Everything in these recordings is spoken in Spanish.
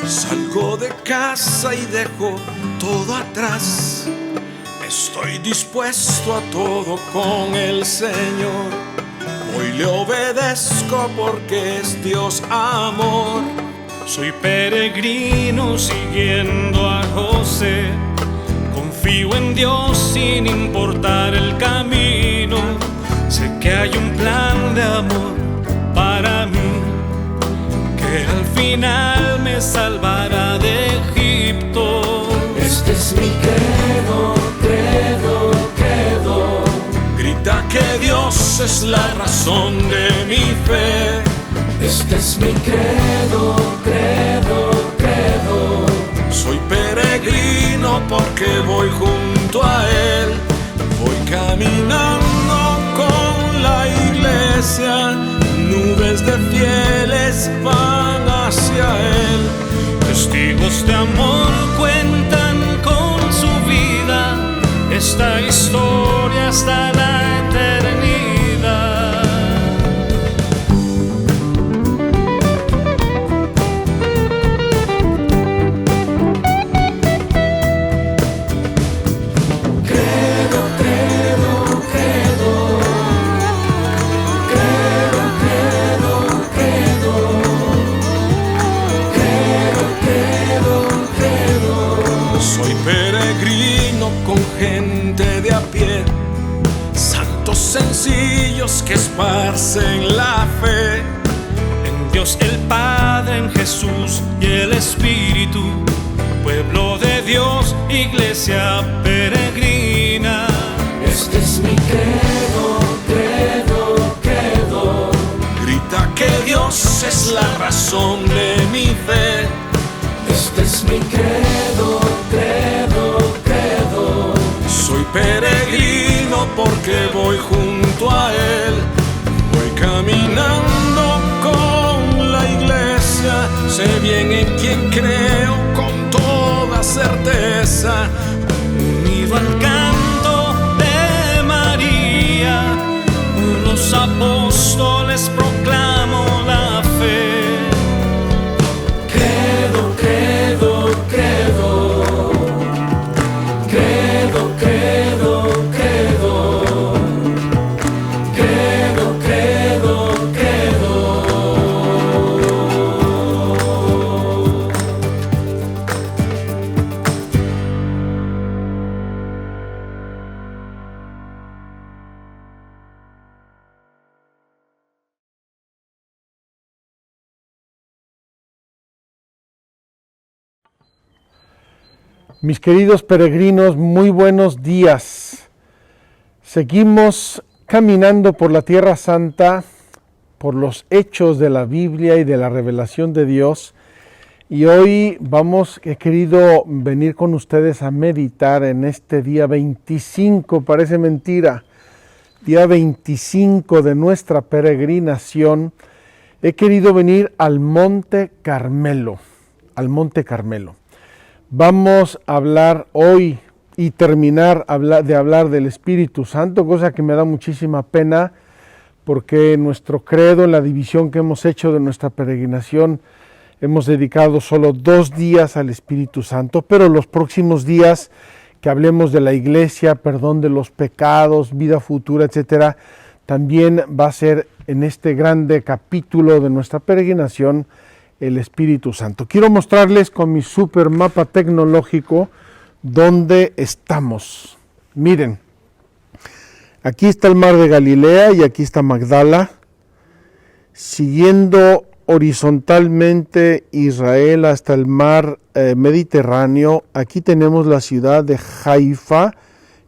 Salgo de casa y dejo todo atrás. Estoy dispuesto a todo con el Señor. Hoy le obedezco porque es Dios amor. Soy peregrino siguiendo a José. Confío en Dios sin importar el camino. Sé que hay un plan de amor para mí, que al final me salvará de Egipto. Este es mi credo, credo, credo. Grita que Dios es la razón de mi fe. Este es mi credo, credo, credo. Soy peregrino porque voy junto a Él. Voy caminando con la iglesia. Nubes de fieles van hacia Él. Testigos de amor cuentan con su vida esta historia hasta la eternidad. Credo, credo, credo. Credo, credo, credo. Credo, credo, credo. Soy peregrino con gente de a pie, santos sencillos que esparcen la fe. En Dios el Padre, en Jesús y el Espíritu, pueblo de Dios, iglesia peregrina. Este es mi credo, credo, credo. Grita que Dios es la razón de mi fe. Este es mi credo, credo, credo. Soy peregrino porque voy junto a Él. Voy caminando con la iglesia. Sé bien en quién creo con toda certeza. Unido al canto de María, los apóstoles proclamo la fe. Credo, credo, credo. Credo, credo, credo. Credo, credo, credo. Mis queridos peregrinos, muy buenos días. Seguimos caminando por la Tierra Santa, por los hechos de la Biblia y de la revelación de Dios. Y hoy he querido venir con ustedes a meditar en este día 25, parece mentira, día 25 de nuestra peregrinación. He querido venir al Monte Carmelo, Vamos a hablar hoy y terminar de hablar del Espíritu Santo, cosa que me da muchísima pena, porque en nuestro credo, en la división que hemos hecho de nuestra peregrinación, hemos dedicado solo 2 días al Espíritu Santo, pero los próximos días que hablemos de la iglesia, perdón de los pecados, vida futura, etcétera, también va a ser en este grande capítulo de nuestra peregrinación el Espíritu Santo. Quiero mostrarles con mi super mapa tecnológico dónde estamos. Miren, aquí está el mar de Galilea y aquí está Magdala. Siguiendo horizontalmente Israel hasta el mar Mediterráneo, aquí tenemos la ciudad de Haifa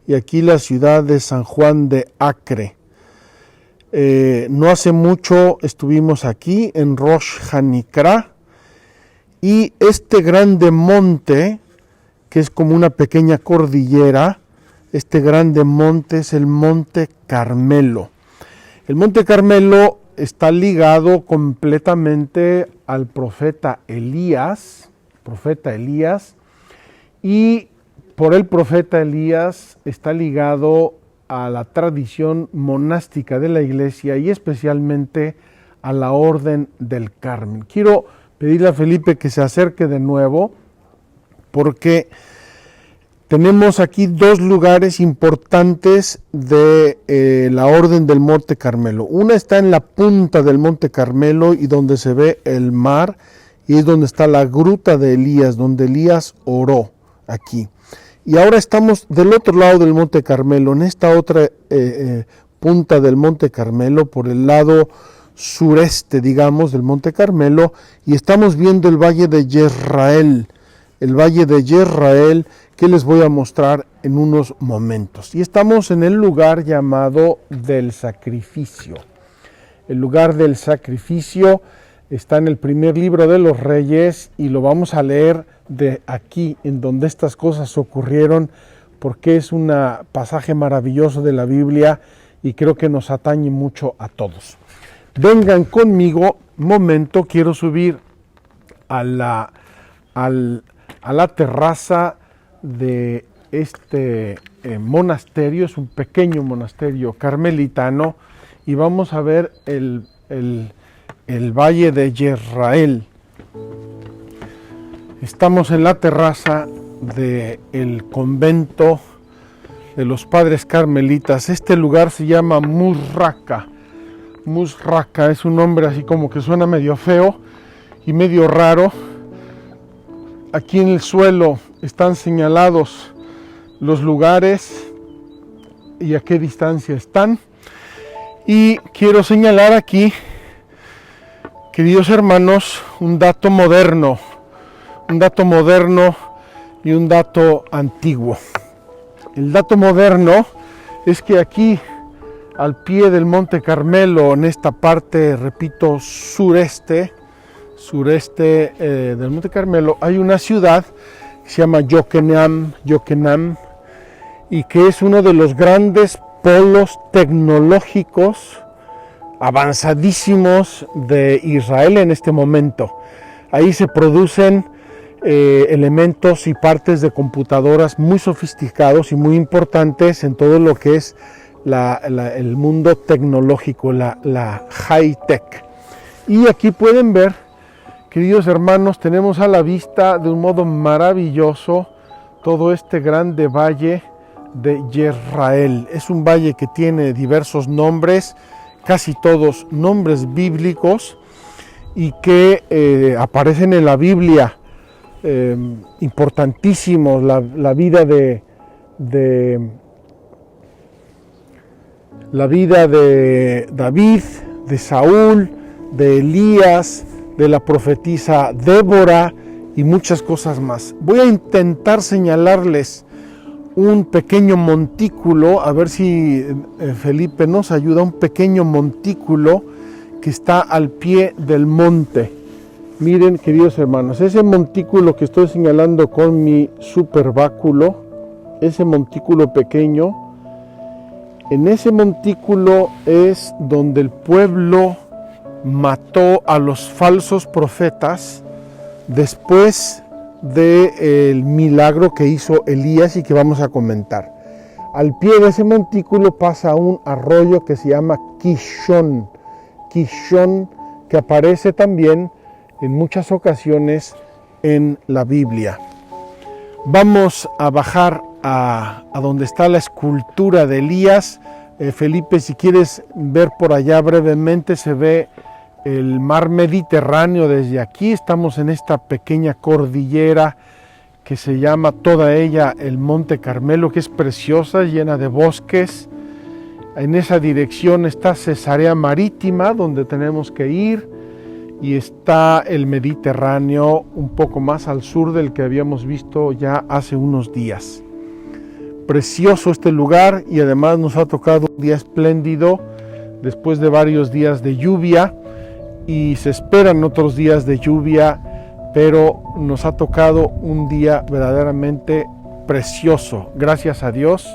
y aquí la ciudad de San Juan de Acre. No hace mucho estuvimos aquí en Rosh Hanikra y este grande monte, que es como una pequeña cordillera, este grande monte es el Monte Carmelo. El Monte Carmelo está ligado completamente al profeta Elías, y por el profeta Elías está ligado a la tradición monástica de la iglesia y especialmente a la Orden del Carmen. Quiero pedirle a Felipe que se acerque de nuevo, porque tenemos aquí dos lugares importantes de la Orden del Monte Carmelo. Una está en la punta del Monte Carmelo y donde se ve el mar, y es donde está la gruta de Elías, donde Elías oró aquí. Y ahora estamos del otro lado del Monte Carmelo, en esta otra punta del Monte Carmelo, por el lado sureste, digamos, del Monte Carmelo, y estamos viendo el Valle de Jezreel, que les voy a mostrar en unos momentos. Y estamos en el lugar llamado del sacrificio. El lugar del sacrificio está en el primer libro de los Reyes y lo vamos a leer de aquí, en donde estas cosas ocurrieron, porque es un pasaje maravilloso de la Biblia y creo que nos atañe mucho a todos. Vengan conmigo, un momento, quiero subir a la terraza de este monasterio, es un pequeño monasterio carmelitano, y vamos a ver el Valle de Jezreel. Estamos en la terraza del convento de los padres carmelitas. Este lugar se llama Musraca. Musraca es un nombre así como que suena medio feo y medio raro. Aquí en el suelo están señalados los lugares y a qué distancia están. Y quiero señalar aquí, queridos hermanos, un dato moderno y un dato antiguo. El dato moderno es que aquí, al pie del Monte Carmelo, en esta parte, repito, sureste del Monte Carmelo, hay una ciudad que se llama Yoquenam, y que es uno de los grandes polos tecnológicos avanzadísimos de Israel en este momento. Ahí se producen elementos y partes de computadoras muy sofisticados y muy importantes en todo lo que es el mundo tecnológico, la high tech. Y aquí pueden ver, queridos hermanos, tenemos a la vista de un modo maravilloso todo este grande valle de Jezreel. Es un valle que tiene diversos nombres, casi todos nombres bíblicos, y que aparecen en la Biblia, importantísimos. La vida de David, de Saúl, de Elías, de la profetisa Débora y muchas cosas más. Voy a intentar señalarles un pequeño montículo, a ver si Felipe nos ayuda, un pequeño montículo que está al pie del monte. Miren, queridos hermanos, ese montículo que estoy señalando con mi superbáculo, ese montículo pequeño, en ese montículo es donde el pueblo mató a los falsos profetas después del milagro que hizo Elías y que vamos a comentar. Al pie de ese montículo pasa un arroyo que se llama Kishón, que aparece también en muchas ocasiones en la Biblia. Vamos a bajar a donde está la escultura de Elías. Felipe, si quieres ver por allá brevemente, se ve el mar Mediterráneo desde aquí. Estamos en esta pequeña cordillera que se llama toda ella el Monte Carmelo, que es preciosa, llena de bosques. En esa dirección está Cesarea Marítima, donde tenemos que ir, y está el Mediterráneo un poco más al sur del que habíamos visto ya hace unos días. Precioso este lugar, y además nos ha tocado un día espléndido después de varios días de lluvia, y se esperan otros días de lluvia, pero nos ha tocado un día verdaderamente precioso, gracias a Dios,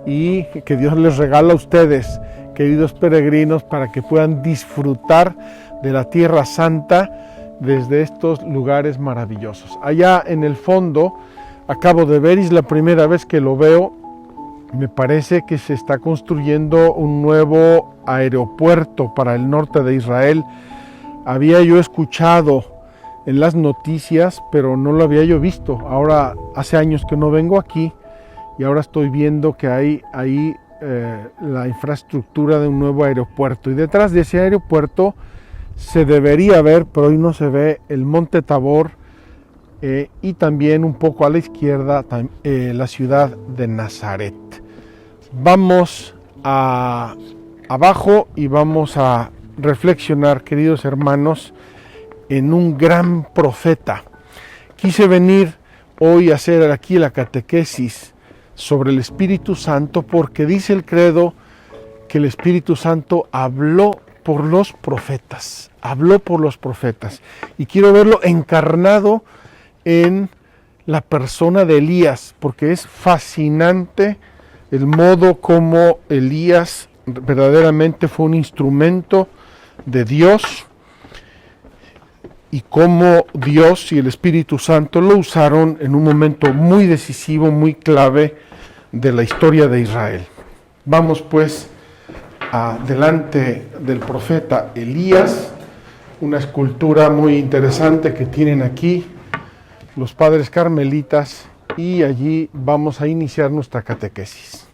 y que Dios les regala a ustedes, queridos peregrinos, para que puedan disfrutar de la Tierra Santa desde estos lugares maravillosos. Allá en el fondo, acabo de ver, y es la primera vez que lo veo, me parece que se está construyendo un nuevo aeropuerto para el norte de Israel. Había yo escuchado en las noticias, pero no lo había yo visto. Ahora hace años que no vengo aquí y ahora estoy viendo que hay ahí la infraestructura de un nuevo aeropuerto, y detrás de ese aeropuerto se debería ver, pero hoy no se ve, el Monte Tabor, y también un poco a la izquierda la ciudad de Nazaret. Vamos abajo y vamos a reflexionar, queridos hermanos, en un gran profeta. Quise venir hoy a hacer aquí la catequesis sobre el Espíritu Santo porque dice el credo que el Espíritu Santo habló por los profetas, y quiero verlo encarnado en la persona de Elías, porque es fascinante el modo como Elías verdaderamente fue un instrumento de Dios y cómo Dios y el Espíritu Santo lo usaron en un momento muy decisivo, muy clave de la historia de Israel. Vamos pues delante del profeta Elías, una escultura muy interesante que tienen aquí los padres carmelitas, y allí vamos a iniciar nuestra catequesis.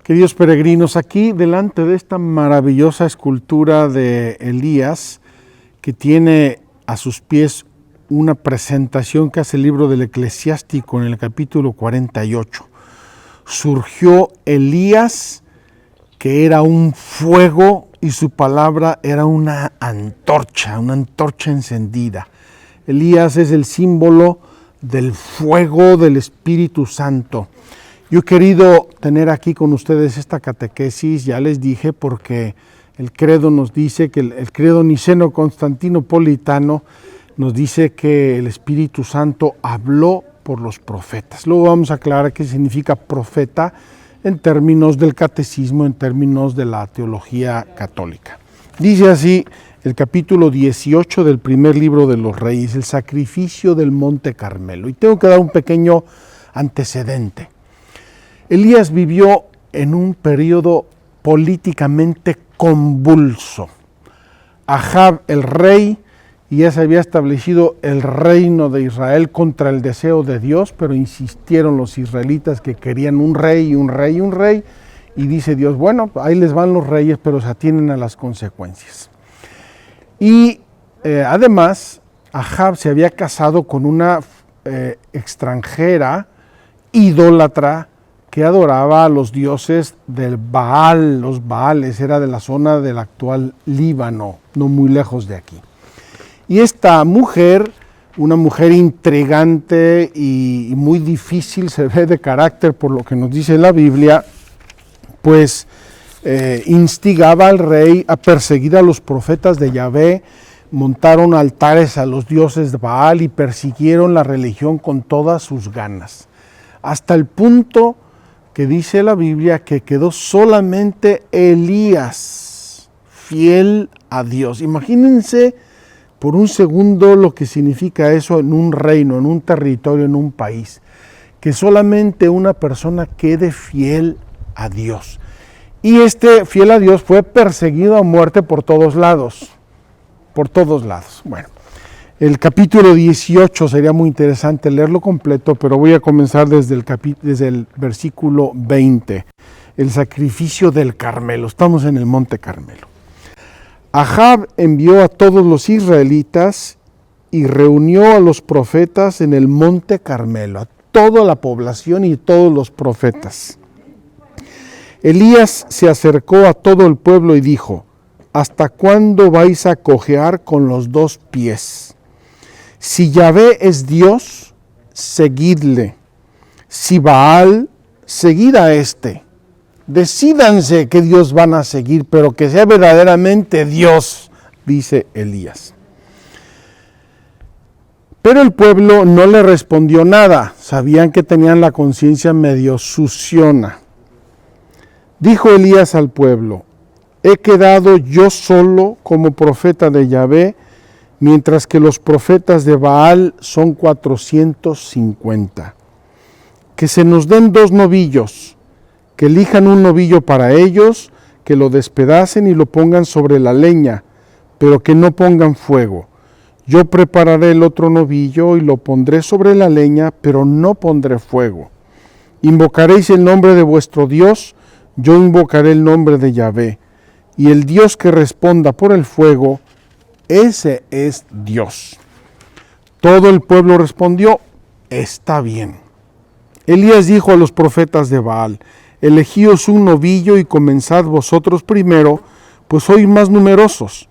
Queridos peregrinos, aquí delante de esta maravillosa escultura de Elías, que tiene a sus pies una presentación que hace el libro del Eclesiástico en el capítulo 48, surgió Elías, que era un fuego y su palabra era una antorcha encendida. Elías es el símbolo del fuego del Espíritu Santo. Yo he querido tener aquí con ustedes esta catequesis, ya les dije, porque el credo nos dice que el credo niceno-constantinopolitano nos dice que el Espíritu Santo habló por los profetas. Luego vamos a aclarar qué significa profeta en términos del catecismo, en términos de la teología católica. Dice así el capítulo 18 del primer libro de los Reyes, el sacrificio del Monte Carmelo. Y tengo que dar un pequeño antecedente. Elías vivió en un periodo políticamente convulso. Ahab, el rey, ya se había establecido el reino de Israel contra el deseo de Dios, pero insistieron los israelitas que querían un rey, y dice Dios, bueno, ahí les van los reyes, pero se atienen a las consecuencias. Y además, Ahab se había casado con una extranjera idólatra que adoraba a los dioses del Baal. Los Baales era de la zona del actual Líbano, no muy lejos de aquí. Y esta mujer, una mujer intrigante y muy difícil, se ve de carácter por lo que nos dice la Biblia, pues instigaba al rey a perseguir a los profetas de Yahvé, montaron altares a los dioses de Baal y persiguieron la religión con todas sus ganas. Hasta el punto que dice la Biblia que quedó solamente Elías fiel a Dios. Imagínense por un segundo lo que significa eso en un reino, en un territorio, en un país. Que solamente una persona quede fiel a Dios. Y este fiel a Dios fue perseguido a muerte por todos lados. Por todos lados. Bueno, el capítulo 18 sería muy interesante leerlo completo, pero voy a comenzar desde el versículo 20. El sacrificio del Carmelo. Estamos en el Monte Carmelo. Ahab envió a todos los israelitas y reunió a los profetas en el Monte Carmelo, a toda la población y todos los profetas. Elías se acercó a todo el pueblo y dijo, ¿hasta cuándo vais a cojear con los dos pies? Si Yahvé es Dios, seguidle. Si Baal, seguid a éste. Decídanse qué Dios van a seguir, pero que sea verdaderamente Dios, dice Elías. Pero el pueblo no le respondió nada. Sabían que tenían la conciencia medio suciona. Dijo Elías al pueblo, he quedado yo solo como profeta de Yahvé, mientras que los profetas de Baal son 450. Que se nos den 2 novillos, que elijan un novillo para ellos, que lo despedacen y lo pongan sobre la leña, pero que no pongan fuego. Yo prepararé el otro novillo y lo pondré sobre la leña, pero no pondré fuego. Invocaréis el nombre de vuestro Dios, yo invocaré el nombre de Yahvé, y el Dios que responda por el fuego, ese es Dios. Todo el pueblo respondió, está bien. Elías dijo a los profetas de Baal, elegíos un novillo y comenzad vosotros primero, pues sois más numerosos.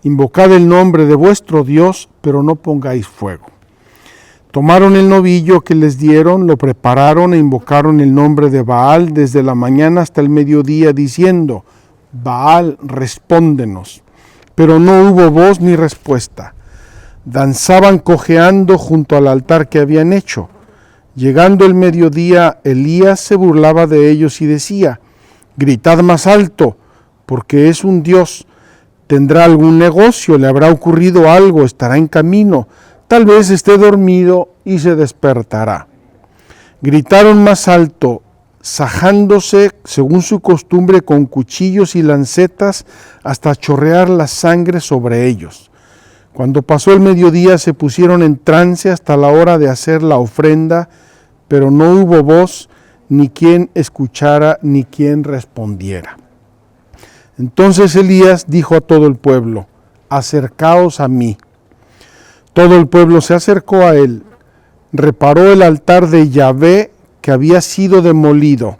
Invocad el nombre de vuestro Dios, pero no pongáis fuego. Tomaron el novillo que les dieron, lo prepararon e invocaron el nombre de Baal desde la mañana hasta el mediodía, diciendo, Baal, respóndenos. Pero no hubo voz ni respuesta. Danzaban cojeando junto al altar que habían hecho. Llegando el mediodía, Elías se burlaba de ellos y decía, gritad más alto, porque es un Dios. Tendrá algún negocio, le habrá ocurrido algo, estará en camino. Tal vez esté dormido y se despertará. Gritaron más alto, sajándose según su costumbre con cuchillos y lancetas hasta chorrear la sangre sobre ellos. Cuando pasó el mediodía se pusieron en trance hasta la hora de hacer la ofrenda, pero no hubo voz, ni quien escuchara, ni quien respondiera. Entonces Elías dijo a todo el pueblo, acercaos a mí. Todo el pueblo se acercó a él, reparó el altar de Yahvé que había sido demolido.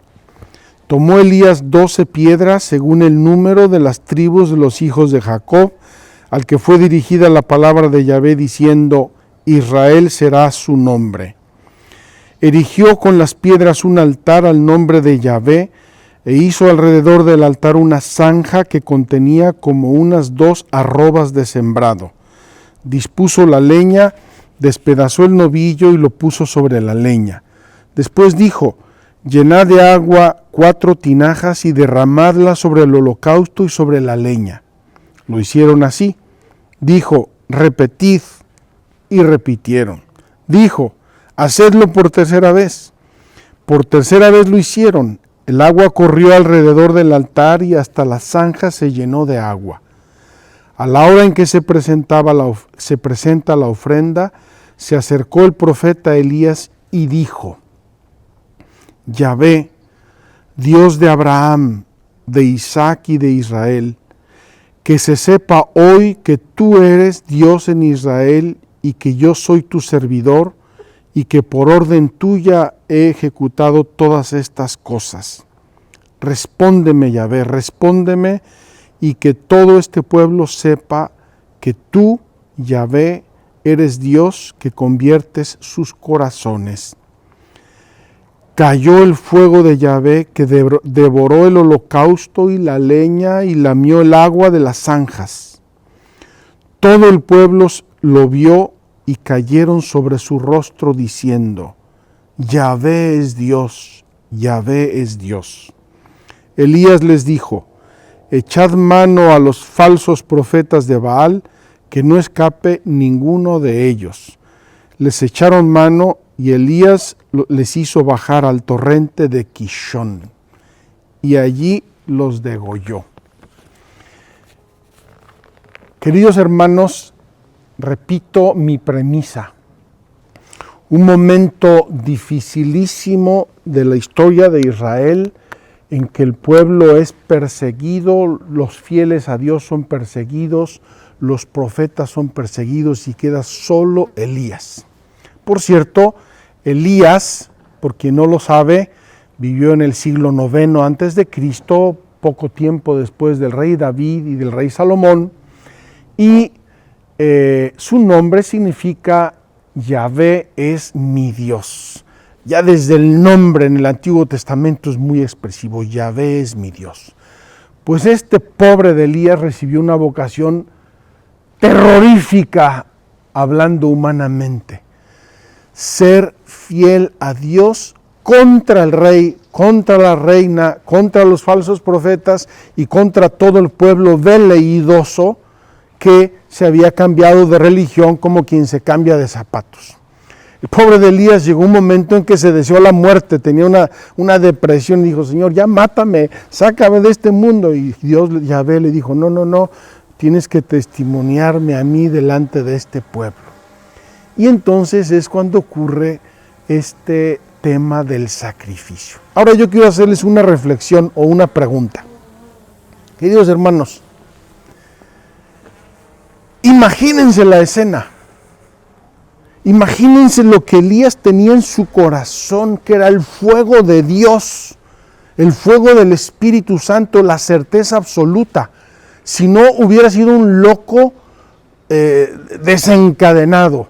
Tomó Elías 12 piedras según el número de las tribus de los hijos de Jacob, al que fue dirigida la palabra de Yahvé diciendo, Israel será su nombre. Erigió con las piedras un altar al nombre de Yahvé, e hizo alrededor del altar una zanja que contenía como unas 2 arrobas de sembrado. Dispuso la leña, despedazó el novillo y lo puso sobre la leña. Después dijo, llenad de agua 4 tinajas y derramadla sobre el holocausto y sobre la leña. Lo hicieron así. Dijo, repetid, y repitieron. Dijo, hacedlo por tercera vez. Por tercera vez lo hicieron. El agua corrió alrededor del altar y hasta la zanja se llenó de agua. A la hora en que se presenta la ofrenda, se acercó el profeta Elías y dijo, Yahvé, Dios de Abraham, de Isaac y de Israel, que se sepa hoy que tú eres Dios en Israel y que yo soy tu servidor y que por orden tuya he ejecutado todas estas cosas. Respóndeme, Yahvé, respóndeme, y que todo este pueblo sepa que tú, Yahvé, eres Dios que conviertes sus corazones. Cayó el fuego de Yahvé que devoró el holocausto y la leña y lamió el agua de las zanjas. Todo el pueblo lo vio y cayeron sobre su rostro diciendo, Yahvé es Dios, Yahvé es Dios. Elías les dijo, echad mano a los falsos profetas de Baal, que no escape ninguno de ellos. Les echaron mano y Elías les hizo bajar al torrente de Kishón, y allí los degolló. Queridos hermanos, repito mi premisa. Un momento dificilísimo de la historia de Israel, en que el pueblo es perseguido, los fieles a Dios son perseguidos, los profetas son perseguidos y queda solo Elías. Por cierto, Elías, por quien no lo sabe, vivió en el siglo IX antes de Cristo, poco tiempo después del rey David y del rey Salomón, y su nombre significa Yahvé es mi Dios. Ya desde el nombre en el Antiguo Testamento es muy expresivo, Yahvé es mi Dios. Pues este pobre de Elías recibió una vocación terrorífica, hablando humanamente. Ser fiel a Dios contra el rey, contra la reina, contra los falsos profetas y contra todo el pueblo veleidoso que se había cambiado de religión como quien se cambia de zapatos. El pobre de Elías llegó un momento en que se deseó la muerte, tenía una depresión y dijo, Señor, ya mátame, sácame de este mundo. Y Dios, Yahvé, le dijo, no, tienes que testimoniarme a mí delante de este pueblo. Y entonces es cuando ocurre este tema del sacrificio. Ahora yo quiero hacerles una reflexión o una pregunta. Queridos hermanos, imagínense la escena. Imagínense lo que Elías tenía en su corazón, que era el fuego de Dios, el fuego del Espíritu Santo, la certeza absoluta. Si no, hubiera sido un loco desencadenado,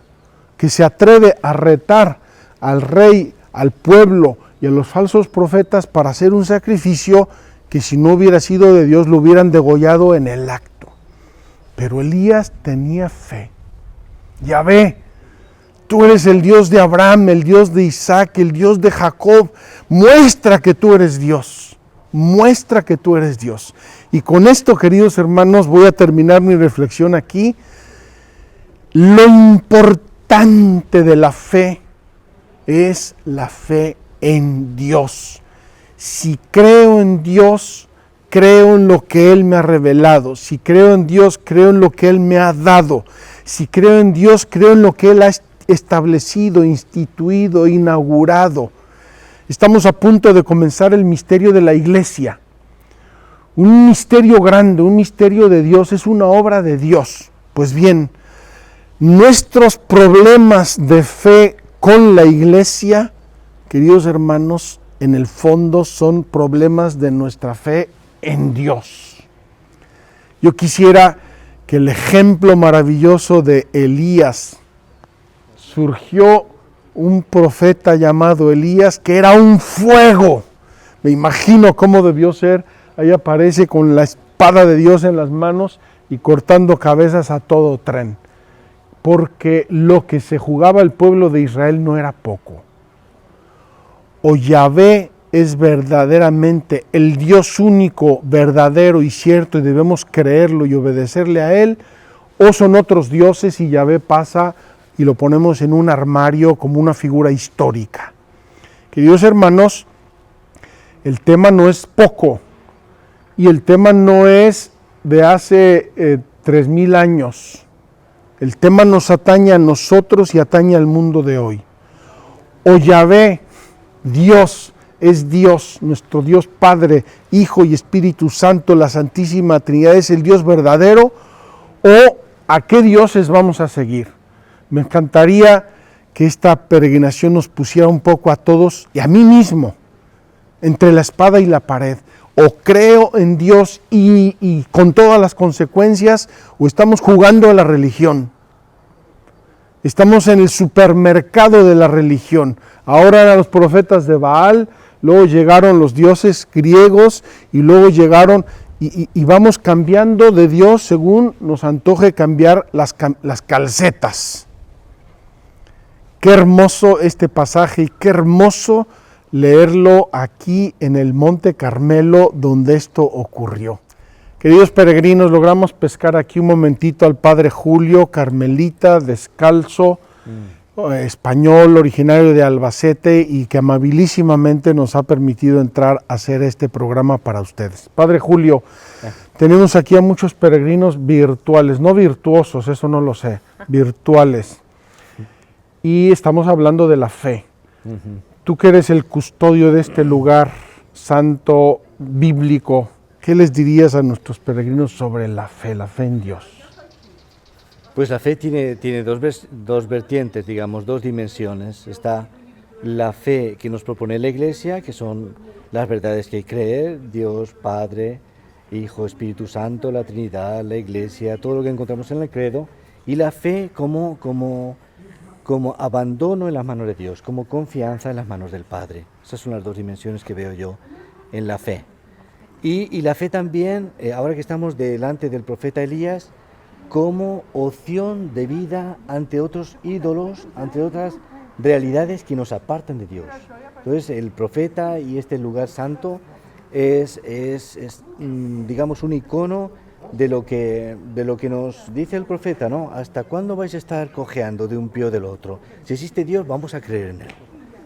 que se atreve a retar al rey, al pueblo y a los falsos profetas para hacer un sacrificio que si no hubiera sido de Dios lo hubieran degollado en el acto. Pero Elías tenía fe. Yahvé, tú eres el Dios de Abraham, el Dios de Isaac, el Dios de Jacob. Muestra que tú eres Dios. Muestra que tú eres Dios. Y con esto, queridos hermanos, voy a terminar mi reflexión aquí. Lo importante de la fe es la fe en Dios. Si creo en Dios, creo en lo que Él me ha revelado. Si creo en Dios, creo en lo que Él me ha dado. Si creo en Dios, creo en lo que Él ha establecido, instituido, inaugurado. Estamos a punto de comenzar el misterio de la iglesia. Un misterio grande, un misterio de Dios, es una obra de Dios. Pues bien, nuestros problemas de fe con la iglesia, queridos hermanos, en el fondo son problemas de nuestra fe en Dios. Yo quisiera que el ejemplo maravilloso de Elías, surgió un profeta llamado Elías que era un fuego. Me imagino cómo debió ser. Ahí aparece con la espada de Dios en las manos y cortando cabezas a todo tren. Porque lo que se jugaba el pueblo de Israel no era poco. O Yahvé es verdaderamente el Dios único, verdadero y cierto, y debemos creerlo y obedecerle a Él, o son otros dioses y Yahvé pasa y lo ponemos en un armario como una figura histórica. Queridos hermanos, el tema no es poco, y el tema no es de hace 3000 años. El tema nos atañe a nosotros y atañe al mundo de hoy. O Yahvé, Dios, es Dios, nuestro Dios Padre, Hijo y Espíritu Santo, la Santísima Trinidad es el Dios verdadero, o a qué dioses vamos a seguir. Me encantaría que esta peregrinación nos pusiera un poco a todos y a mí mismo entre la espada y la pared. O creo en Dios y con todas las consecuencias, o estamos jugando a la religión. Estamos en el supermercado de la religión. Ahora eran los profetas de Baal, luego llegaron los dioses griegos y luego llegaron y vamos cambiando de Dios según nos antoje cambiar las calcetas. Qué hermoso este pasaje y qué hermoso leerlo aquí en el Monte Carmelo donde esto ocurrió. Queridos peregrinos, logramos pescar aquí un momentito al Padre Julio, carmelita, descalzo, español, originario de Albacete y que amabilísimamente nos ha permitido entrar a hacer este programa para ustedes. Padre Julio, tenemos aquí a muchos peregrinos virtuales, no virtuosos, eso no lo sé, virtuales. Y estamos hablando de la fe. Tú que eres el custodio de este lugar santo, bíblico, ¿qué les dirías a nuestros peregrinos sobre la fe en Dios? Pues la fe tiene dos vertientes, digamos, dos dimensiones. Está la fe que nos propone la Iglesia, que son las verdades que hay que creer, Dios, Padre, Hijo, Espíritu Santo, la Trinidad, la Iglesia, todo lo que encontramos en el credo, y la fe como abandono en las manos de Dios, como confianza en las manos del Padre. Esas son las dos dimensiones que veo yo en la fe. Y la fe también, ahora que estamos delante del profeta Elías, como opción de vida ante otros ídolos, ante otras realidades que nos apartan de Dios. Entonces el profeta y este lugar santo es digamos, un icono de lo que nos dice el profeta, ¿no? ¿Hasta cuándo vais a estar cojeando de un pie o del otro? Si existe Dios, vamos a creer en Él.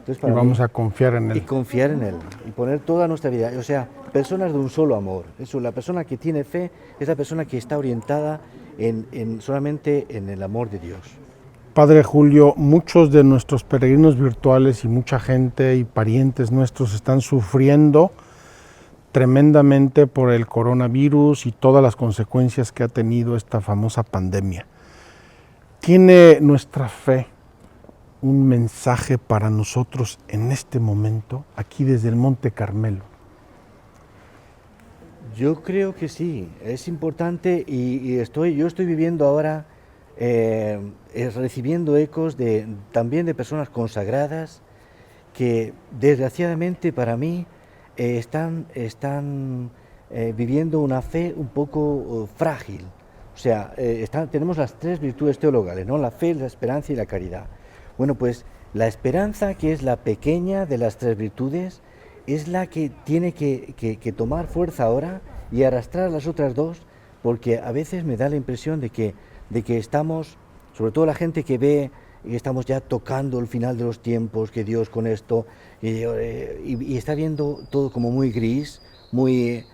Entonces, y vamos a confiar en Él. Y confiar en Él, y poner toda nuestra vida, o sea, personas de un solo amor. Eso, la persona que tiene fe es la persona que está orientada solamente en el amor de Dios. Padre Julio, muchos de nuestros peregrinos virtuales y mucha gente y parientes nuestros están sufriendo tremendamente por el coronavirus y todas las consecuencias que ha tenido esta famosa pandemia. ¿Tiene nuestra fe un mensaje para nosotros en este momento, aquí desde el Monte Carmelo? Yo creo que sí, es importante y yo estoy viviendo ahora, recibiendo ecos también de personas consagradas que desgraciadamente para mí están viviendo una fe un poco frágil. O sea, tenemos las tres virtudes teologales, ¿no? La fe, la esperanza y la caridad. Bueno, pues la esperanza, que es la pequeña de las tres virtudes, es la que tiene que tomar fuerza ahora y arrastrar las otras dos, porque a veces me da la impresión de que estamos, sobre todo la gente que ve y estamos ya tocando el final de los tiempos, que Dios con esto, y está viendo todo como muy gris, muy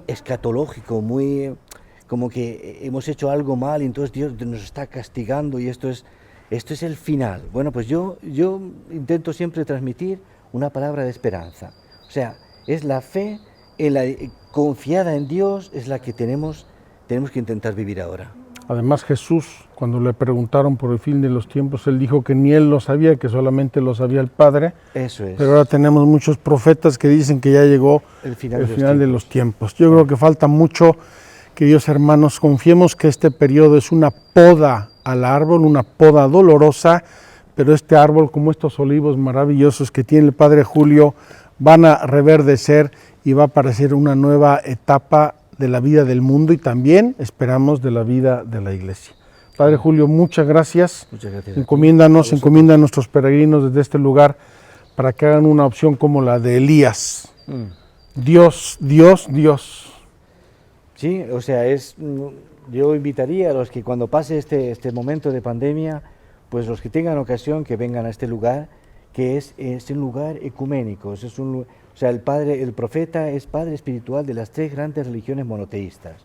escatológico, muy como que hemos hecho algo mal y entonces Dios nos está castigando y esto es el final. Bueno, pues yo intento siempre transmitir una palabra de esperanza. O sea, es la fe confiada en Dios, es la que tenemos que intentar vivir ahora. Además, Jesús, cuando le preguntaron por el fin de los tiempos, él dijo que ni él lo sabía, que solamente lo sabía el Padre. Eso es. Pero ahora tenemos muchos profetas que dicen que ya llegó el final de los tiempos. Yo creo que falta mucho, queridos hermanos, confiemos que este periodo es una poda al árbol, una poda dolorosa, pero este árbol, como estos olivos maravillosos que tiene el Padre Julio, van a reverdecer y va a aparecer una nueva etapa de la vida del mundo y también esperamos de la vida de la Iglesia. Padre Julio, muchas gracias. Muchas gracias. Encomienda a nuestros peregrinos desde este lugar para que hagan una opción como la de Elías. Dios. Sí, o sea, yo invitaría a los que cuando pase este momento de pandemia, pues los que tengan ocasión que vengan a este lugar, que es un lugar ecuménico, o sea, el profeta es padre espiritual de las tres grandes religiones monoteístas.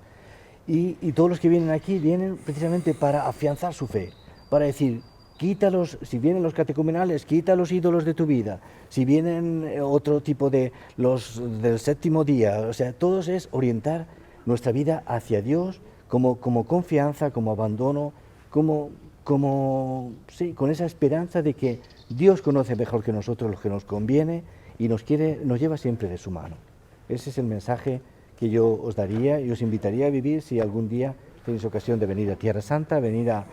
Y todos los que vienen aquí vienen precisamente para afianzar su fe, para decir, si vienen los catecumenales, quita los ídolos de tu vida. Si vienen otro tipo del séptimo día, o sea, todos es orientar nuestra vida hacia Dios como confianza, como abandono, con esa esperanza de que Dios conoce mejor que nosotros lo que nos conviene y nos lleva siempre de su mano. Ese es el mensaje que yo os daría y os invitaría a vivir si algún día tenéis ocasión de venir a Tierra Santa, venir a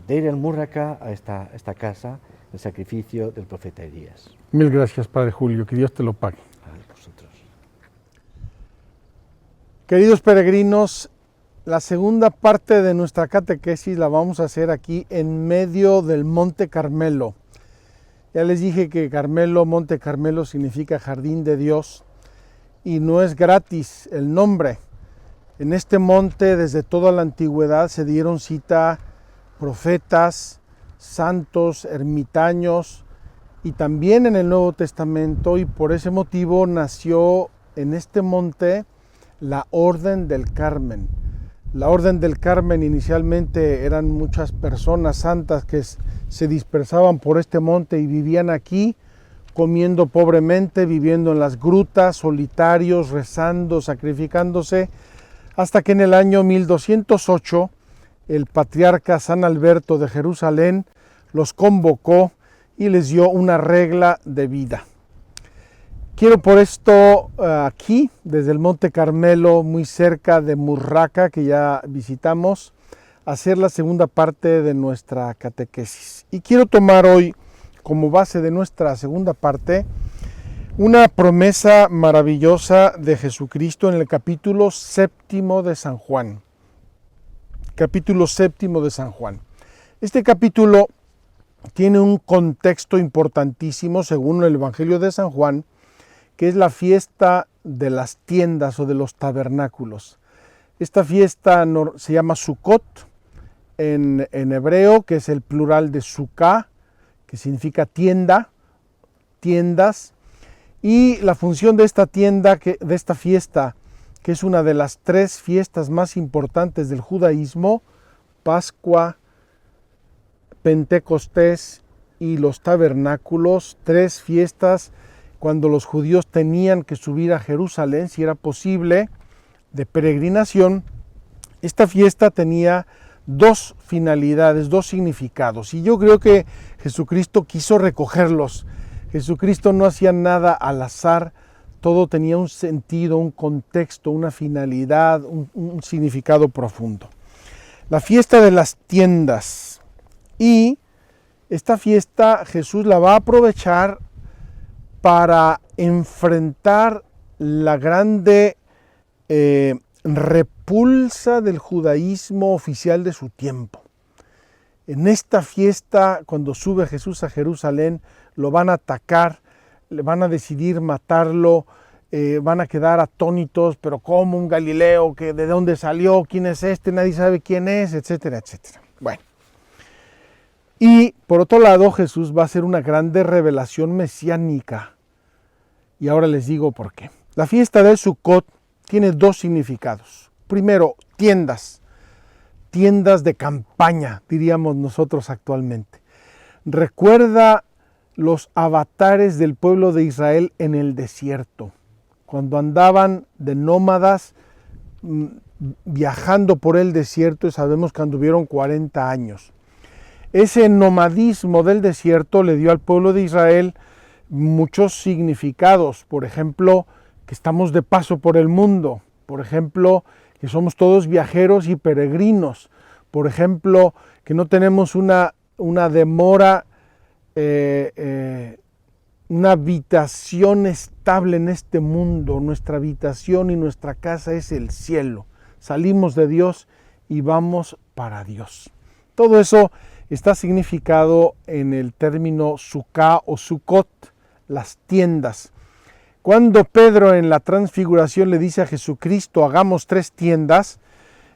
Deir el-Múrraka, a esta casa, el sacrificio del profeta Elías. Mil gracias, Padre Julio, que Dios te lo pague. A vosotros. Queridos peregrinos, la segunda parte de nuestra catequesis la vamos a hacer aquí en medio del Monte Carmelo. Ya les dije que Monte Carmelo significa jardín de Dios y no es gratis el nombre. En este monte desde toda la antigüedad se dieron cita profetas, santos, ermitaños y también en el Nuevo Testamento, y por ese motivo nació en este monte la Orden del Carmen. La Orden del Carmen inicialmente eran muchas personas santas que se dispersaban por este monte y vivían aquí, comiendo pobremente, viviendo en las grutas, solitarios, rezando, sacrificándose, hasta que en el año 1208 el patriarca San Alberto de Jerusalén los convocó y les dio una regla de vida. Quiero por esto aquí, desde el Monte Carmelo, muy cerca de Múrraka, que ya visitamos, hacer la segunda parte de nuestra catequesis. Y quiero tomar hoy como base de nuestra segunda parte una promesa maravillosa de Jesucristo en el capítulo 7 de San Juan. Capítulo 7 de San Juan. Este capítulo tiene un contexto importantísimo según el Evangelio de San Juan, que es la fiesta de las tiendas o de los tabernáculos. Esta fiesta se llama Sukkot en hebreo, que es el plural de Sukkah, que significa tienda, tiendas, Y la función de esta tienda, de esta fiesta, que es una de las 3 fiestas más importantes del judaísmo, Pascua, Pentecostés y los tabernáculos, 3 fiestas cuando los judíos tenían que subir a Jerusalén, si era posible, de peregrinación. Esta fiesta tenía 2 finalidades, 2 significados, y yo creo que Jesucristo quiso recogerlos. Jesucristo no hacía nada al azar, todo tenía un sentido, un contexto, una finalidad, un significado profundo. La fiesta de las tiendas, y esta fiesta Jesús la va a aprovechar para enfrentar la grande repulsa del judaísmo oficial de su tiempo. En esta fiesta, cuando sube Jesús a Jerusalén, lo van a atacar, le van a decidir matarlo, van a quedar atónitos, pero ¿cómo un Galileo? ¿De dónde salió? ¿Quién es este? Nadie sabe quién es, etcétera, etcétera. Bueno. Y por otro lado, Jesús va a hacer una grande revelación mesiánica. Y ahora les digo por qué. La fiesta de Sukkot tiene 2 significados. Primero, tiendas de campaña, diríamos nosotros actualmente. Recuerda los avatares del pueblo de Israel en el desierto, cuando andaban de nómadas viajando por el desierto, y sabemos que anduvieron 40 años. Ese nomadismo del desierto le dio al pueblo de Israel muchos significados, por ejemplo, que estamos de paso por el mundo, por ejemplo, que somos todos viajeros y peregrinos, por ejemplo, que no tenemos una demora, una habitación estable en este mundo. Nuestra habitación y nuestra casa es el cielo. Salimos de Dios y vamos para Dios. Todo eso está significado en el término Sukkah o Sukkot, las tiendas. Cuando Pedro en la transfiguración le dice a Jesucristo, hagamos 3 tiendas,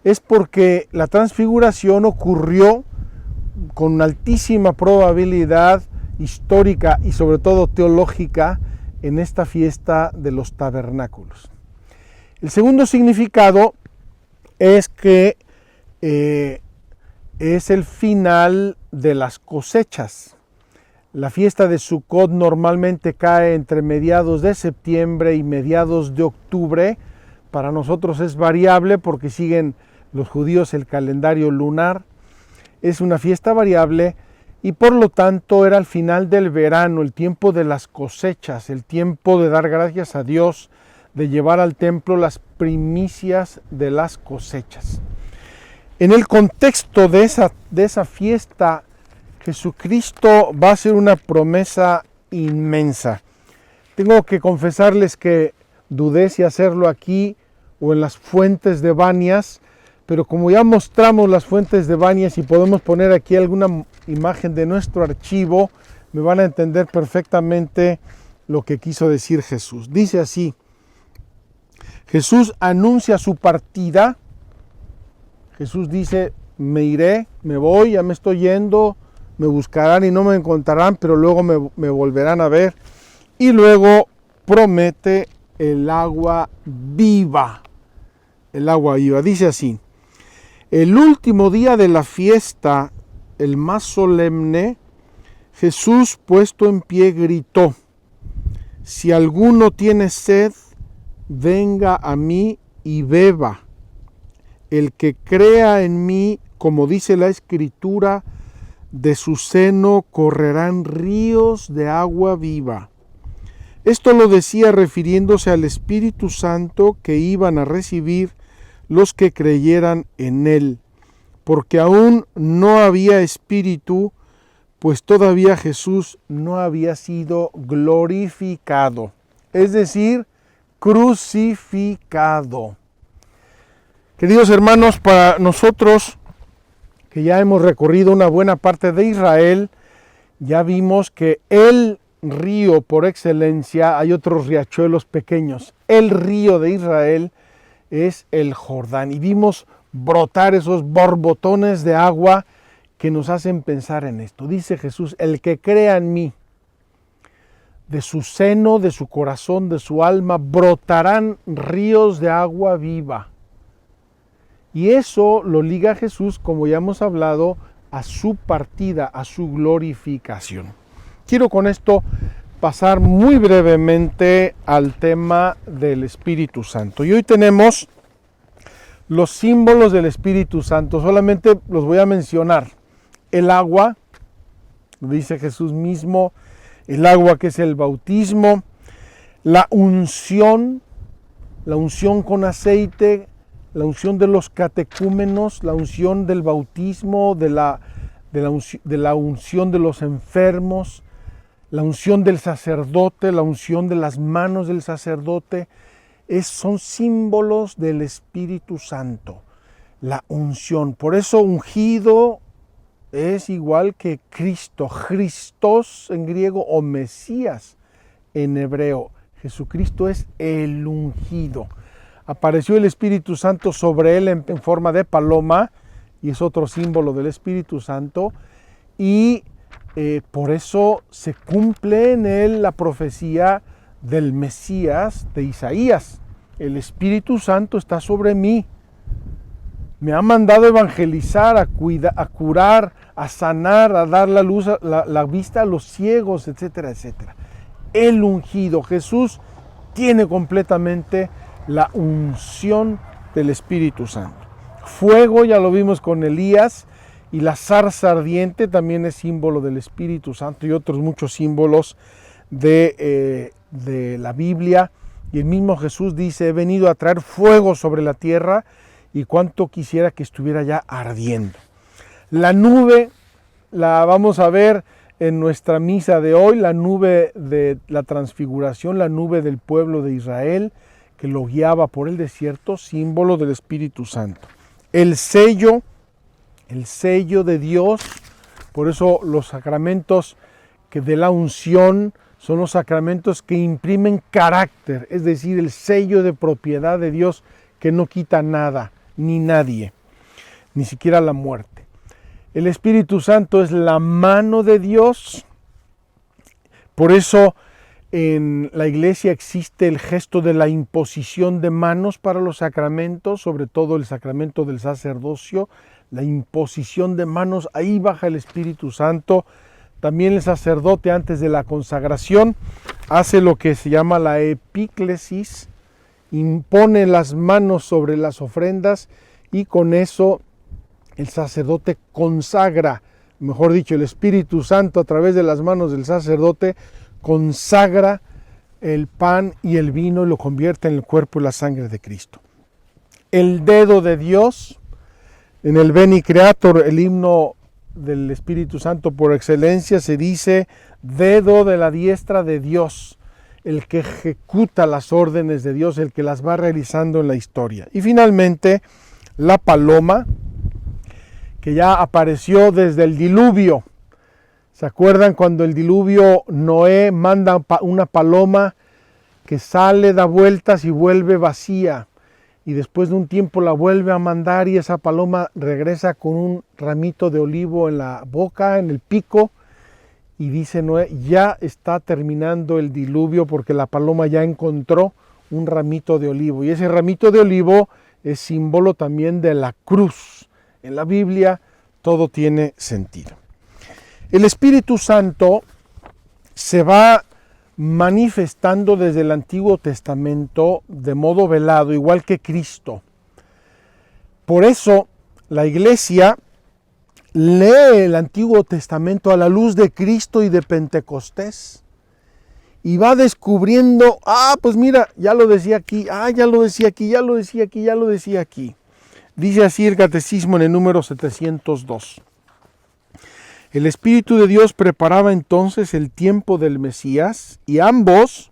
es porque la transfiguración ocurrió con altísima probabilidad histórica y sobre todo teológica en esta fiesta de los tabernáculos. El segundo significado es que es el final de las cosechas. La fiesta de Sukkot normalmente cae entre mediados de septiembre y mediados de octubre. Para nosotros es variable porque siguen los judíos el calendario lunar. Es una fiesta variable y por lo tanto era el final del verano, el tiempo de las cosechas, el tiempo de dar gracias a Dios, de llevar al templo las primicias de las cosechas. En el contexto de esa fiesta, Jesucristo va a hacer una promesa inmensa. Tengo que confesarles que dudé si hacerlo aquí o en las fuentes de Banias, pero como ya mostramos las fuentes de Banias y podemos poner aquí alguna imagen de nuestro archivo, me van a entender perfectamente lo que quiso decir Jesús. Dice así: Jesús anuncia su partida. Jesús dice, me iré, me voy, ya me estoy yendo, me buscarán y no me encontrarán, pero luego me volverán a ver. Y luego promete el agua viva. El agua viva. Dice así: el último día de la fiesta, el más solemne, Jesús puesto en pie gritó: si alguno tiene sed, venga a mí y beba. El que crea en mí, como dice la Escritura, de su seno correrán ríos de agua viva. Esto lo decía refiriéndose al Espíritu Santo que iban a recibir los que creyeran en él, porque aún no había Espíritu, pues todavía Jesús no había sido glorificado, es decir, crucificado. Queridos hermanos, para nosotros que ya hemos recorrido una buena parte de Israel, ya vimos que el río por excelencia, hay otros riachuelos pequeños, el río de Israel es el Jordán, y vimos brotar esos borbotones de agua que nos hacen pensar en esto. Dice Jesús, el que crea en mí, de su seno, de su corazón, de su alma, brotarán ríos de agua viva. Y eso lo liga Jesús, como ya hemos hablado, a su partida, a su glorificación. Quiero con esto pasar muy brevemente al tema del Espíritu Santo. Y hoy tenemos los símbolos del Espíritu Santo, solamente los voy a mencionar. El agua, dice Jesús mismo, el agua que es el bautismo, la unción con aceite, la unción de los catecúmenos, la unción del bautismo, de la unción de los enfermos, la unción del sacerdote, la unción de las manos del sacerdote, son símbolos del Espíritu Santo, la unción. Por eso ungido es igual que Cristo, Christos en griego o Mesías en hebreo. Jesucristo es el ungido. Apareció el Espíritu Santo sobre él en forma de paloma, y es otro símbolo del Espíritu Santo, y por eso se cumple en él la profecía del Mesías de Isaías. El Espíritu Santo está sobre mí. Me ha mandado a evangelizar, a curar, a sanar, a dar la luz, la vista a los ciegos, etcétera, etcétera. El ungido. Jesús tiene completamente la unción del Espíritu Santo. Fuego, ya lo vimos con Elías, y la zarza ardiente también es símbolo del Espíritu Santo, y otros muchos símbolos de la Biblia. Y el mismo Jesús dice: he venido a traer fuego sobre la tierra, y cuánto quisiera que estuviera ya ardiendo. La nube la vamos a ver en nuestra misa de hoy, la nube de la transfiguración, la nube del pueblo de Israel que lo guiaba por el desierto, símbolo del Espíritu Santo. El sello de Dios, por eso los sacramentos que de la unción son los sacramentos que imprimen carácter, es decir, el sello de propiedad de Dios que no quita nada, ni nadie, ni siquiera la muerte. El Espíritu Santo es la mano de Dios, por eso en la Iglesia existe el gesto de la imposición de manos para los sacramentos, sobre todo el sacramento del sacerdocio, la imposición de manos, ahí baja el Espíritu Santo. También el sacerdote antes de la consagración hace lo que se llama la epíclesis, impone las manos sobre las ofrendas y con eso el sacerdote consagra, mejor dicho, el Espíritu Santo a través de las manos del sacerdote consagra el pan y el vino y lo convierte en el cuerpo y la sangre de Cristo. El dedo de Dios, en el Veni Creator, el himno del Espíritu Santo por excelencia, se dice dedo de la diestra de Dios, el que ejecuta las órdenes de Dios, el que las va realizando en la historia. Y finalmente, la paloma, que ya apareció desde el diluvio. ¿Se acuerdan cuando el diluvio Noé manda una paloma que sale, da vueltas y vuelve vacía? Y después de un tiempo la vuelve a mandar y esa paloma regresa con un ramito de olivo en la boca, en el pico. Y dice Noé, ya está terminando el diluvio porque la paloma ya encontró un ramito de olivo. Y ese ramito de olivo es símbolo también de la cruz. En la Biblia todo tiene sentido. El Espíritu Santo se va manifestando desde el Antiguo Testamento de modo velado, igual que Cristo. Por eso la Iglesia lee el Antiguo Testamento a la luz de Cristo y de Pentecostés y va descubriendo, pues mira, ya lo decía aquí, ya lo decía aquí, ya lo decía aquí, ya lo decía aquí. Dice así el Catecismo en el número 702. El Espíritu de Dios preparaba entonces el tiempo del Mesías y ambos,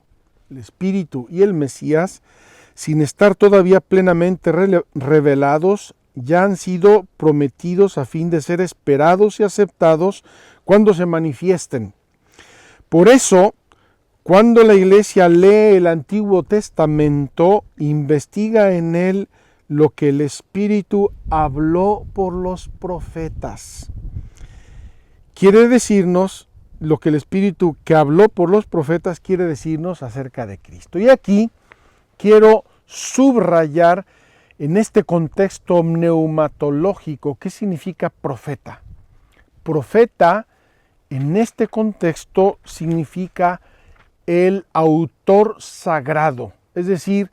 el Espíritu y el Mesías, sin estar todavía plenamente revelados, ya han sido prometidos a fin de ser esperados y aceptados cuando se manifiesten. Por eso, cuando la Iglesia lee el Antiguo Testamento, investiga en él lo que el Espíritu habló por los profetas. Quiere decirnos lo que el Espíritu que habló por los profetas quiere decirnos acerca de Cristo. Y aquí quiero subrayar en este contexto neumatológico qué significa profeta. Profeta en este contexto significa el autor sagrado, es decir,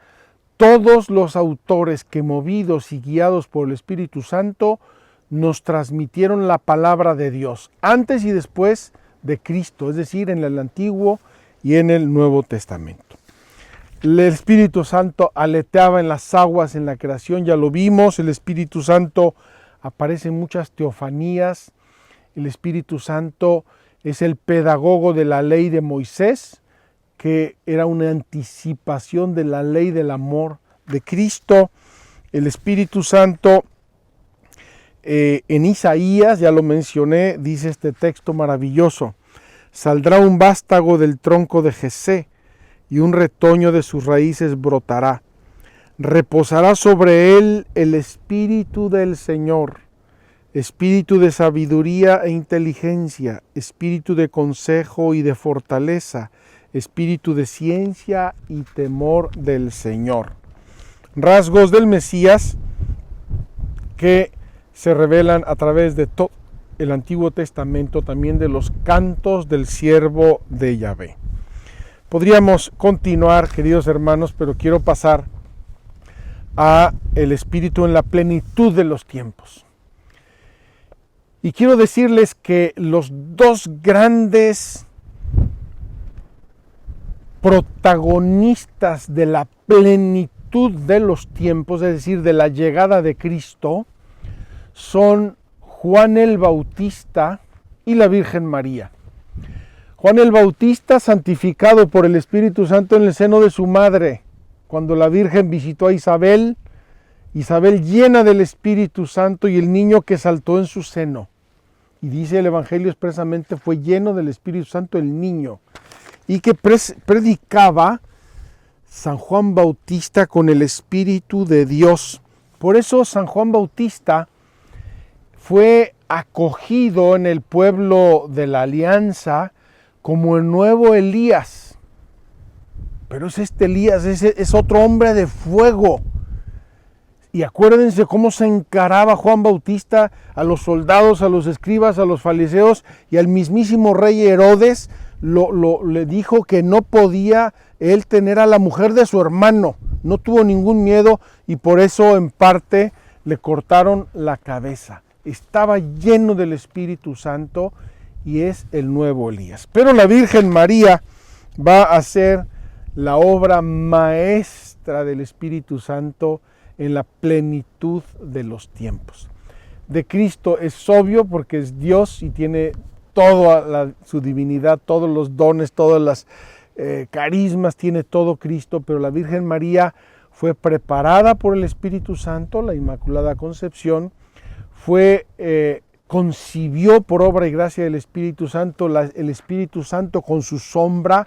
todos los autores que movidos y guiados por el Espíritu Santo nos transmitieron la palabra de Dios, antes y después de Cristo, es decir, en el Antiguo y en el Nuevo Testamento. El Espíritu Santo aleteaba en las aguas en la creación, ya lo vimos. El Espíritu Santo aparece en muchas teofanías. El Espíritu Santo es el pedagogo de la ley de Moisés, que era una anticipación de la ley del amor de Cristo. El Espíritu Santo en Isaías, ya lo mencioné, dice este texto maravilloso: saldrá un vástago del tronco de Jesé, y un retoño de sus raíces brotará. Reposará sobre él el espíritu del Señor, espíritu de sabiduría e inteligencia, espíritu de consejo y de fortaleza, espíritu de ciencia y temor del Señor. Rasgos del Mesías que se revelan a través de todo el Antiguo Testamento, también de los cantos del siervo de Yahvé. Podríamos continuar, queridos hermanos, pero quiero pasar a el Espíritu en la plenitud de los tiempos. Y quiero decirles que los dos grandes protagonistas de la plenitud de los tiempos, es decir, de la llegada de Cristo, son Juan el Bautista y la Virgen María. Juan el Bautista, santificado por el Espíritu Santo en el seno de su madre, cuando la Virgen visitó a Isabel, Isabel llena del Espíritu Santo y el niño que saltó en su seno. Y dice el Evangelio expresamente, fue lleno del Espíritu Santo el niño. Y que predicaba San Juan Bautista con el Espíritu de Dios. Por eso San Juan Bautista fue acogido en el pueblo de la Alianza como el nuevo Elías. Pero es este Elías, es otro hombre de fuego. Y acuérdense cómo se encaraba Juan Bautista a los soldados, a los escribas, a los fariseos y al mismísimo rey Herodes. Le dijo que no podía él tener a la mujer de su hermano. No tuvo ningún miedo y por eso en parte le cortaron la cabeza. Estaba lleno del Espíritu Santo y es el nuevo Elías. Pero la Virgen María va a ser la obra maestra del Espíritu Santo en la plenitud de los tiempos. De Cristo es obvio porque es Dios y tiene toda su divinidad, todos los dones, todas las carismas, tiene todo Cristo, pero la Virgen María fue preparada por el Espíritu Santo, la Inmaculada Concepción, concibió por obra y gracia del Espíritu Santo, el Espíritu Santo con su sombra,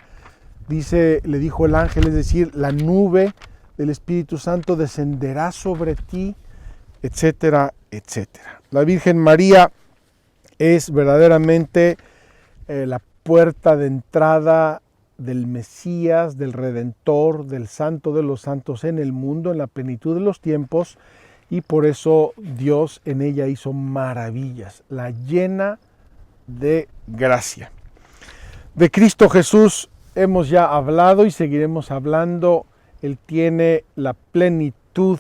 le dijo el ángel, es decir, la nube del Espíritu Santo descenderá sobre ti, etcétera, etcétera. La Virgen María es verdaderamente la puerta de entrada del Mesías, del Redentor, del Santo de los Santos en el mundo, en la plenitud de los tiempos, y por eso Dios en ella hizo maravillas, la llena de gracia. De Cristo Jesús hemos ya hablado y seguiremos hablando. Él tiene la plenitud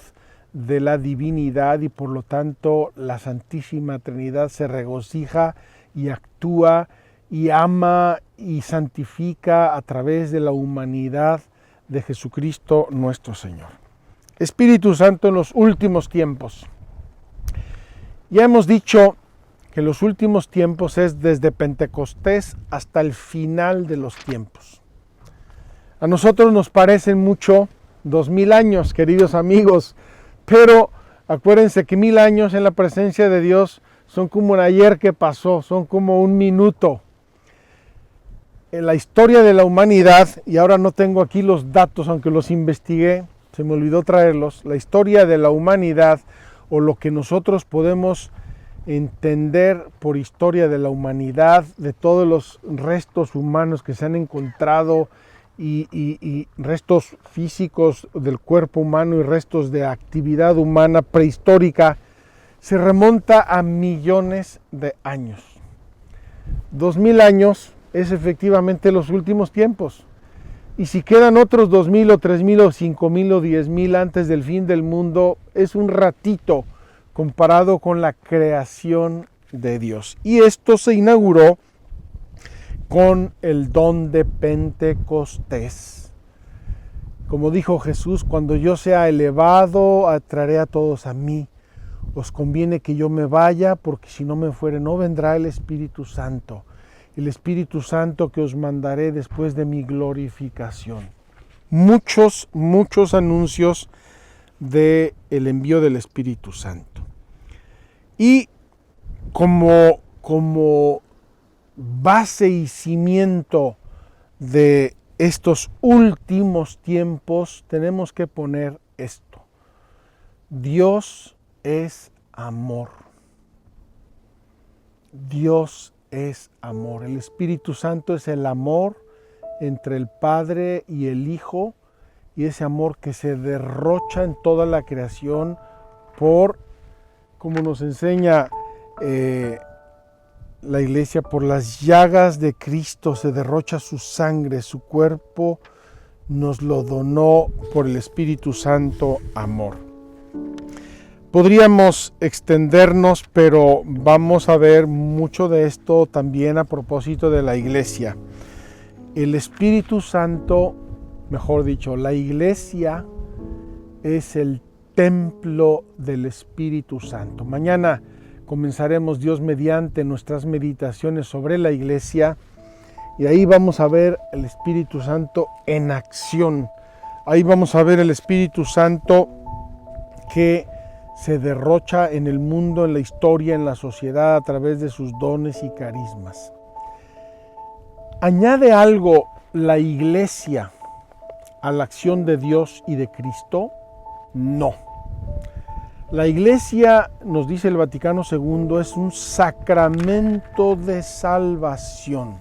de la divinidad y por lo tanto la Santísima Trinidad se regocija y actúa y ama y santifica a través de la humanidad de Jesucristo nuestro Señor. Espíritu Santo en los últimos tiempos. Ya hemos dicho que los últimos tiempos es desde Pentecostés hasta el final de los tiempos. A nosotros nos parecen mucho 2000 años, queridos amigos, pero acuérdense que 1000 años en la presencia de Dios son como un ayer que pasó, son como un minuto. En la historia de la humanidad, y ahora no tengo aquí los datos, aunque los investigué, se me olvidó traerlos, la historia de la humanidad o lo que nosotros podemos entender por historia de la humanidad, de todos los restos humanos que se han encontrado y restos físicos del cuerpo humano y restos de actividad humana prehistórica, se remonta a millones de años. 2000 años es efectivamente los últimos tiempos. Y si quedan otros 2000 o 3000 o 5000 o 10000 antes del fin del mundo, es un ratito comparado con la creación de Dios. Y esto se inauguró con el don de Pentecostés. Como dijo Jesús, cuando yo sea elevado, atraeré a todos a mí. Os conviene que yo me vaya, porque si no me fuere, no vendrá el Espíritu Santo. El Espíritu Santo que os mandaré después de mi glorificación. Muchos anuncios del envío del Espíritu Santo. Y como base y cimiento de estos últimos tiempos, tenemos que poner esto. Dios es amor. Dios es amor. El Espíritu Santo es el amor entre el Padre y el Hijo, y ese amor que se derrocha en toda la creación por, como nos enseña la Iglesia, por las llagas de Cristo se derrocha su sangre, su cuerpo nos lo donó por el Espíritu Santo amor. Podríamos extendernos, pero vamos a ver mucho de esto también a propósito de la Iglesia. El Espíritu Santo, mejor dicho, la Iglesia es el templo del Espíritu Santo. Mañana comenzaremos, Dios mediante, nuestras meditaciones sobre la Iglesia, y ahí vamos a ver el Espíritu Santo en acción. Ahí vamos a ver el Espíritu Santo que se derrocha en el mundo, en la historia, en la sociedad, a través de sus dones y carismas. ¿Añade algo la Iglesia a la acción de Dios y de Cristo? No. La Iglesia, nos dice el Vaticano II, es un sacramento de salvación.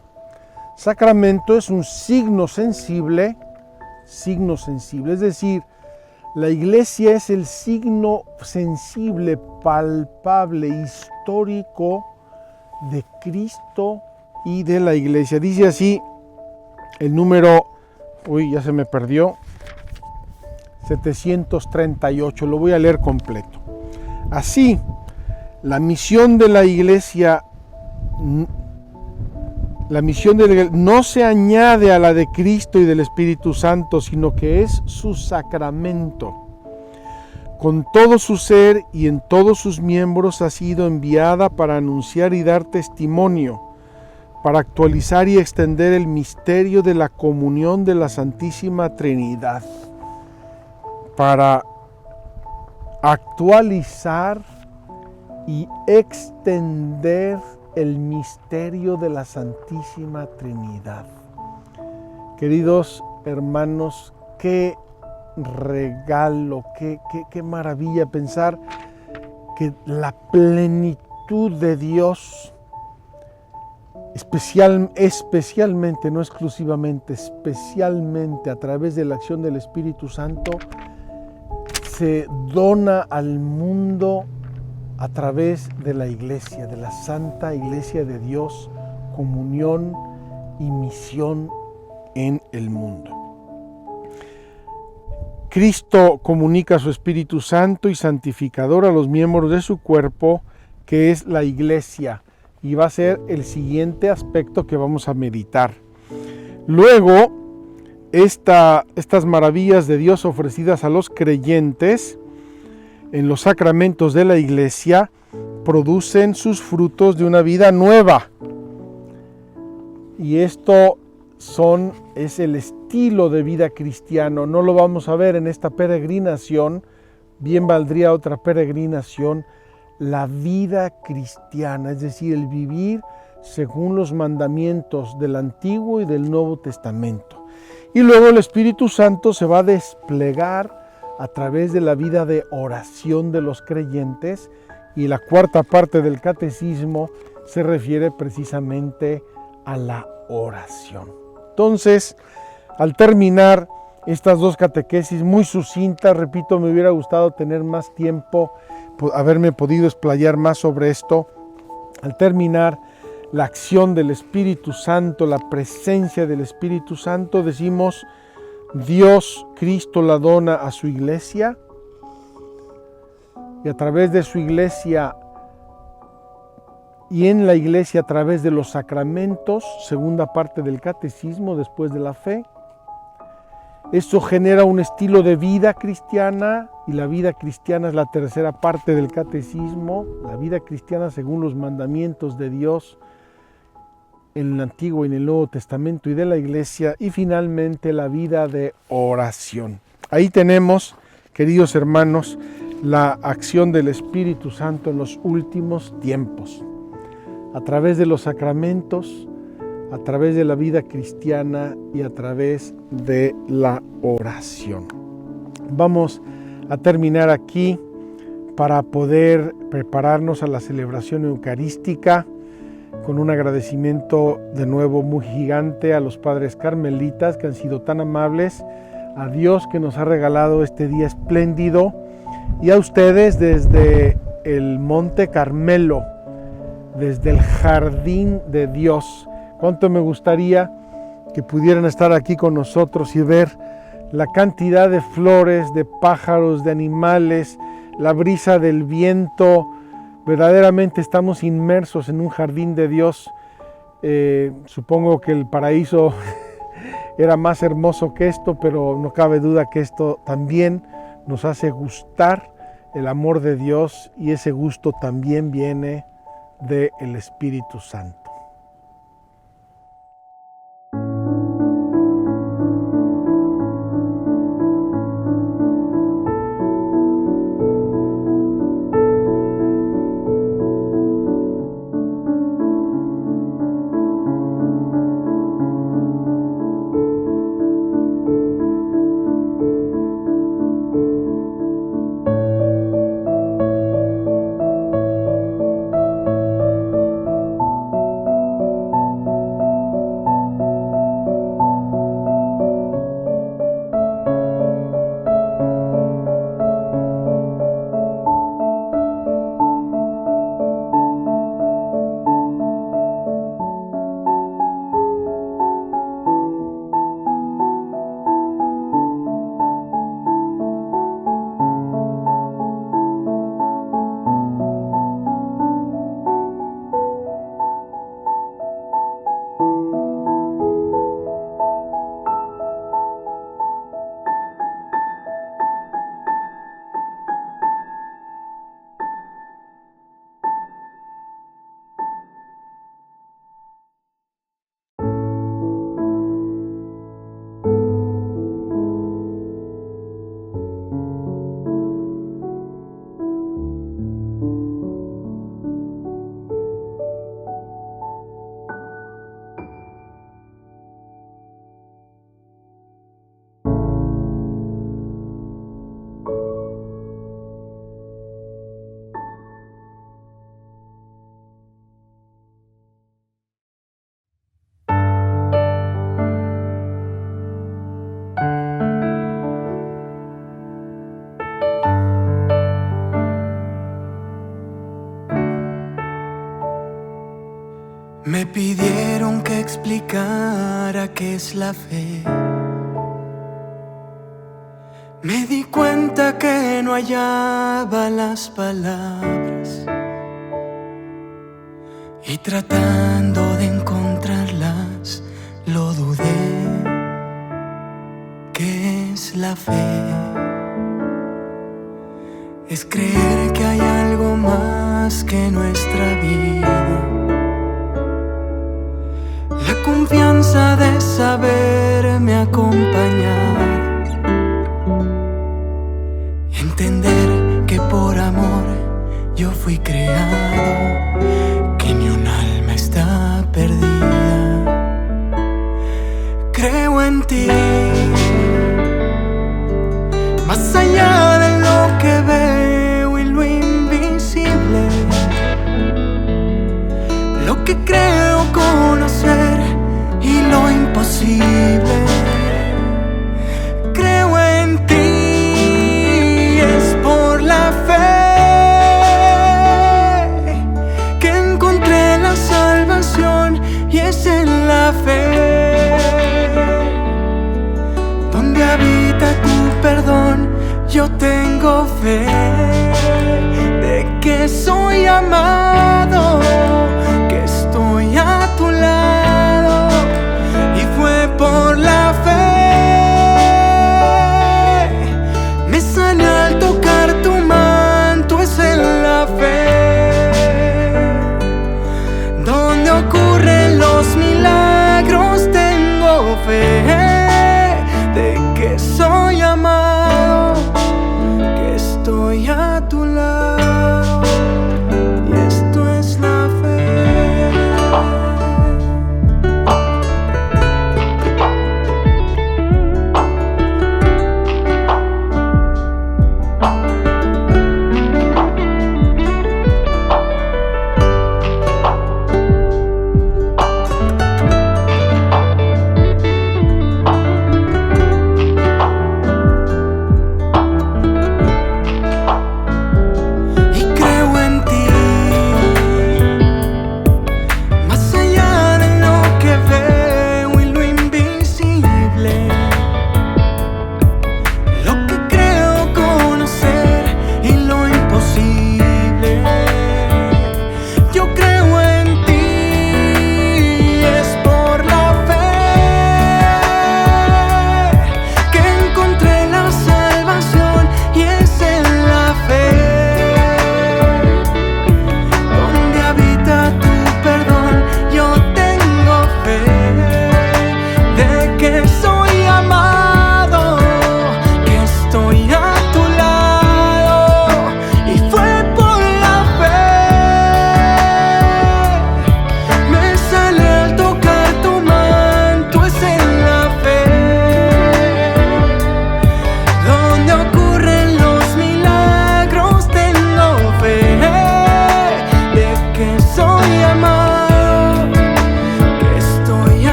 Sacramento es un signo sensible, es decir, la Iglesia es el signo sensible, palpable, histórico de Cristo y de la Iglesia. Dice así el número, ya se me perdió, 738, lo voy a leer completo. Así, la misión de la Iglesia no se añade a la de Cristo y del Espíritu Santo, sino que es su sacramento. Con todo su ser y en todos sus miembros ha sido enviada para anunciar y dar testimonio, para actualizar y extender el misterio de la comunión de la Santísima Trinidad, para actualizar y extender el misterio de la Santísima Trinidad. Queridos hermanos, qué regalo, qué maravilla pensar que la plenitud de Dios, especialmente, no exclusivamente, especialmente a través de la acción del Espíritu Santo, se dona al mundo a través de la Iglesia, de la Santa Iglesia de Dios, comunión y misión en el mundo. Cristo comunica su Espíritu Santo y santificador a los miembros de su cuerpo, que es la Iglesia, y va a ser el siguiente aspecto que vamos a meditar. Luego, estas maravillas de Dios ofrecidas a los creyentes en los sacramentos de la Iglesia producen sus frutos de una vida nueva. Y esto es el estilo de vida cristiano. No lo vamos a ver en esta peregrinación, bien valdría otra peregrinación, la vida cristiana, es decir, el vivir según los mandamientos del Antiguo y del Nuevo Testamento. Y luego el Espíritu Santo se va a desplegar a través de la vida de oración de los creyentes y la cuarta parte del catecismo se refiere precisamente a la oración. Entonces, al terminar estas dos catequesis muy sucintas, repito, me hubiera gustado tener más tiempo, haberme podido explayar más sobre esto. Al terminar la acción del Espíritu Santo, la presencia del Espíritu Santo, decimos: Dios, Cristo la dona a su iglesia, y a través de su iglesia y en la iglesia a través de los sacramentos, segunda parte del catecismo después de la fe. Esto genera un estilo de vida cristiana, y la vida cristiana es la tercera parte del catecismo, la vida cristiana según los mandamientos de Dios en el Antiguo y en el Nuevo Testamento y de la iglesia, y finalmente la vida de oración. Ahí tenemos, queridos hermanos, la acción del Espíritu Santo en los últimos tiempos, a través de los sacramentos, a través de la vida cristiana y a través de la oración. Vamos a terminar aquí para poder prepararnos a la celebración eucarística con un agradecimiento de nuevo muy gigante a los padres carmelitas que han sido tan amables, a Dios que nos ha regalado este día espléndido, y a ustedes desde el Monte Carmelo, desde el jardín de Dios. Cuánto me gustaría que pudieran estar aquí con nosotros y ver la cantidad de flores, de pájaros, de animales, la brisa del viento. Verdaderamente estamos inmersos en un jardín de Dios. Supongo que el paraíso era más hermoso que esto, pero no cabe duda que esto también nos hace gustar el amor de Dios, y ese gusto también viene del Espíritu Santo. Me pidieron que explicara qué es la fe. Me di cuenta que no hallaba las palabras, y tratando de encontrarlas lo dudé. ¿Qué es la fe? Es creer que hay algo más que nuestra vida, la confianza de saberme acompañar, entender que por amor yo fui creado, que ni un alma está perdida. Creo en ti, más allá de lo que veo y lo invisible. donde habita tu perdón, yo tengo fe de que soy amado, que estoy a tu lado, y fue por la fe. Me sané al tocar tu manto, es en la fe donde ocurren los milagros. Tengo fe de que soy amado, que estoy a tu lado, y esto es la fe.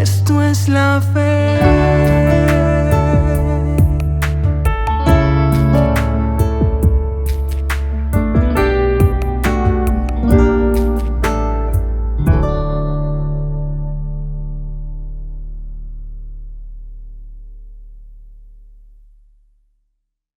Esto es la fe.